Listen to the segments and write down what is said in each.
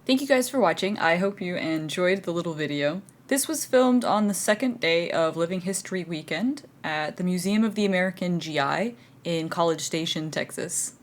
Thank you guys for watching. I hope you enjoyed the little video. This was filmed on the second day of Living History Weekend at the Museum of the American GI in College Station, Texas.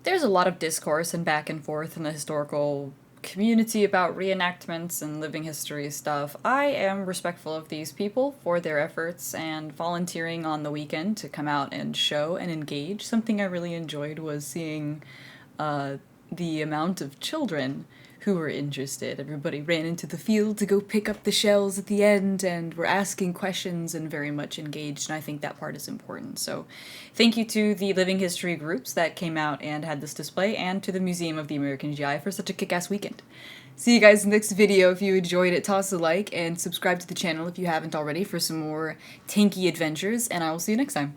There's a lot of discourse and back and forth in the historical community about reenactments and living history stuff. I am respectful of these people for their efforts and volunteering on the weekend to come out and show and engage. Something I really enjoyed was seeing the amount of children who were interested. Everybody ran into the field to go pick up the shells at the end and were asking questions and very much engaged, and I think that part is important. So thank you to the living history groups that came out and had this display, and to the Museum of the American GI for such a kick-ass weekend. See you guys in the next video. If you enjoyed it, toss a like and subscribe to the channel if you haven't already for some more tanky adventures, and I will see you next time.